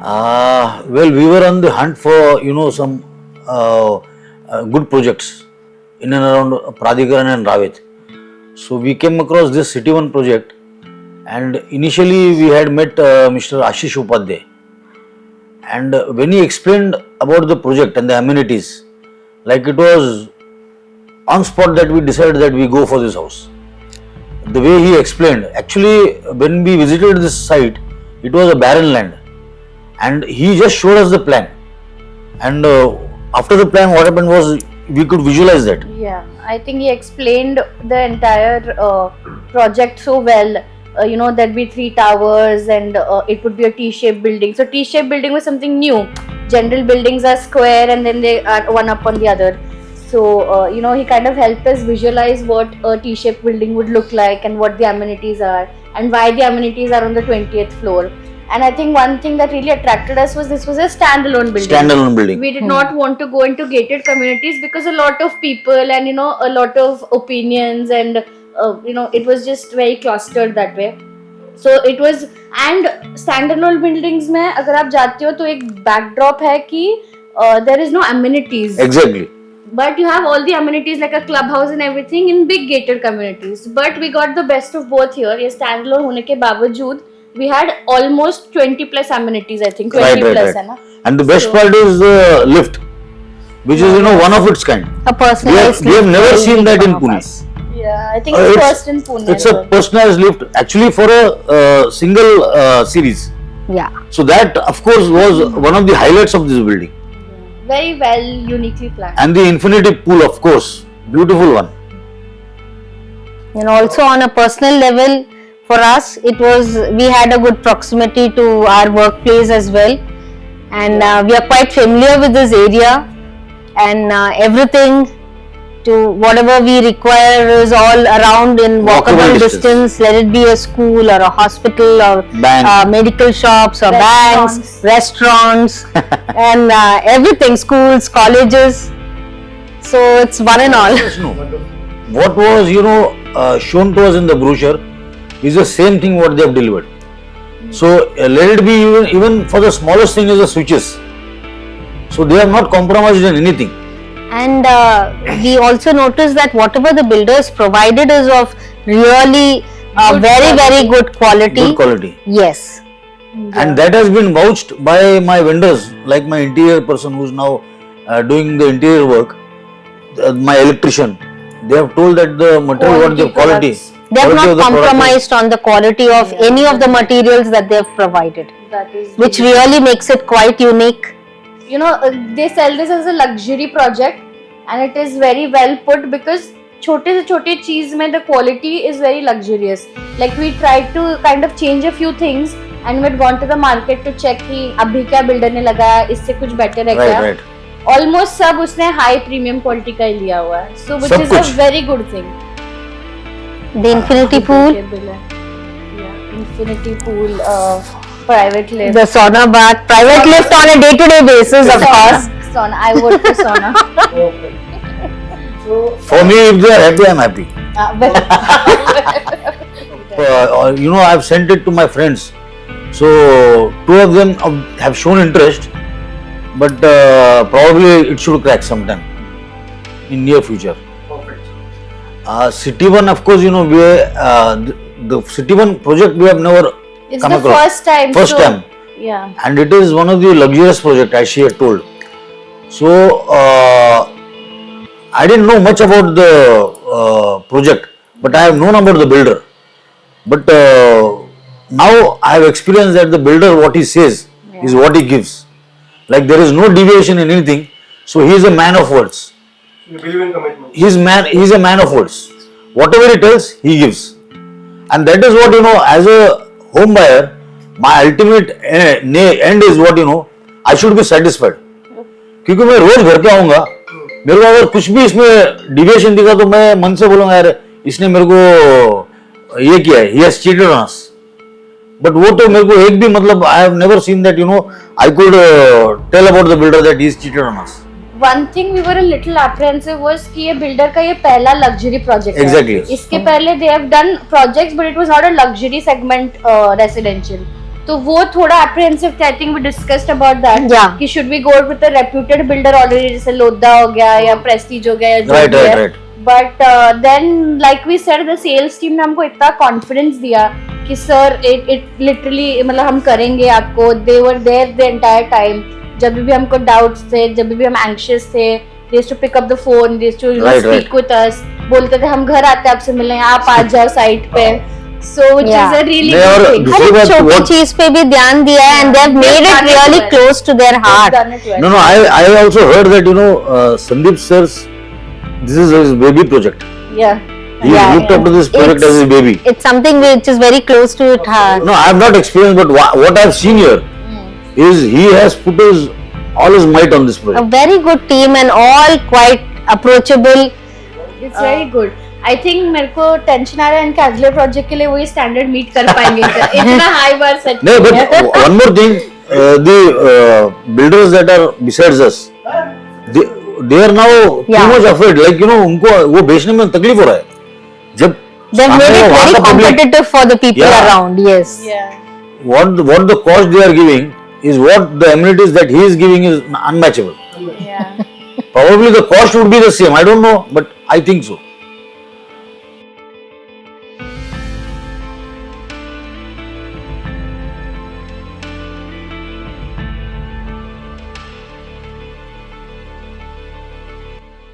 Well, we were on the hunt for some good projects in and around Pradikaran and Ravit. So we came across this City One project, and initially we had met Mr. Ashish Upadhyay. And when he explained about the project and the amenities, like it was on spot that we decided that we go for this house. The way he explained, actually when we visited this site, it was a barren land, and he just showed us the plan. And after the plan, what happened was we could visualize that. Yeah, I think he explained the entire project so well. There'd be 3 towers and it would be a T-shaped building. So T-shaped building was something new. General buildings are square and then they are one up on the other. So, he kind of helped us visualize what a T-shaped building would look like and what the amenities are and why the amenities are on the 20th floor. And I think one thing that really attracted us was this was a standalone building. We did not want to go into gated communities because a lot of people and, a lot of opinions and, it was just very clustered that way. So it was, and standalone buildings में अगर आप जाते हो तो एक backdrop है कि there is no amenities. Exactly. But you have all the amenities like a clubhouse and everything in big gated communities. But we got the best of both here. ये standalone होने के बावजूद we had almost 20 plus amenities, I think 20 plus है ना. And the best part is the lift, which is one of its kind. A personalized we have never seen that in Pune. Yeah, I think it's first in Pune. It's a personalized lift actually for a single series. Yeah. So that of course was one of the highlights of this building. Very well, uniquely planned. And the infinity pool, of course, beautiful one. And also on a personal level, for us, we had a good proximity to our workplace as well. And we are quite familiar with this area, and everything to whatever we require is all around in walkable distance. Let it be a school or a hospital or medical shops or banks, restaurants and everything, schools, colleges. So it's one and all. What was shown to us in the brochure is the same thing what they have delivered. So let it be even for the smallest thing is the switches. So they have not compromised in anything. And we also noticed that whatever the builders provided is of really very good quality. Good quality. Yes. Yeah. And that has been vouched by my vendors, like my interior person who is now doing the interior work, my electrician. They have told that the material what the quality. They have not compromised on the quality of any of the materials that they have provided. That is which really makes it quite unique. They sell this as a luxury project and it is very well put because छोटे से छोटे चीज में the quality is very luxurious. Like we tried to kind of change a few things and we had gone to the market to check कि अभी क्या builder ने लगाया इससे कुछ better है क्या. Right. Almost सब उसने high premium quality का ही लिया हुआ है. So which is a very good thing. The infinity pool. Yeah, infinity pool. Private lift. The sauna bath, private lift on a day-to-day basis, of course. Sauna. I vote for sauna. For me, if they are happy, I am happy. I have sent it to my friends. So 2 of them have shown interest, but probably it should crack sometime in near future. Perfect. City One, of course, the City One project we have never. It's the first time. First time. Yeah. And it is one of the luxurious projects, as she had told. So, I didn't know much about the project, but I have known about the builder. But now I have experienced that the builder, what he says is what he gives. Like there is no deviation in anything. So he is a man of words. You believe in commitment. He is a man of words. Whatever he tells, he gives. And that is what, as a home buyer, my ultimate end is what I should be satisfied. क्योंकि मैं रोज घर पे आऊंगा, मेरे को अगर कुछ भी इसमें डिविएशन दिखा तो मैं मन से बोलूंगा यार इसने मेरे को ये किया है, he has cheated on us. But वो तो मेरे को एक भी मतलब I have never seen that I could tell about the builder that he is cheated on us. One thing we were a little apprehensive was कि ये builder का ये पहला luxury project है. Exactly. इसके पहले they have done projects but it was not a luxury segment residential. तो वो थोड़ा apprehensive थे. I think we discussed about that. Yeah. कि should we go with a reputed builder already, जैसे लोधा हो गया या Prestige हो गया या जो Right, भी right, है. right. But then, like we said, the sales team ने हमको इतना confidence दिया कि sir, it literally मतलब हम करेंगे आपको. They were there the entire time. जब भी हमको doubts थे, जब भी हम anxious थे, they used to pick up the phone, they used to Right, speak with us. बोलते थे हम घर आते हैं आपसे मिलने, आप आ जाओ site पे. So which Yeah. is a really They good are thing. दूसरी हर बात छोटी what- चीज पे भी ध्यान दिया है and they have made it done it really well. close to their They've heart. done it well. No, I also heard that Sandeep sir's this is his baby project. Yeah. He Yeah, looked yeah. after this project It's- as his baby. It's something which is very close to it heart. No, I have not experienced, but what I have seen here is he has put all his might on this A project. very good team and all quite approachable. It's very good. I think मेरे को tension आ रहा है इनके अगले project के लिए वही standard meet कर पाएंगे इतना high bar set No, but one more thing, the builders that are besides us, they are now Yeah. too much afraid. Like उनको वो बेचने में तकलीफ हो रहा है. जब They've सामने made it वहाँ very का public- competitive for the people Yeah. around. Yes. what the cost they are giving is what the amenities that he is giving is unmatchable. Yeah. Probably the cost would be the same. I don't know, but I think so.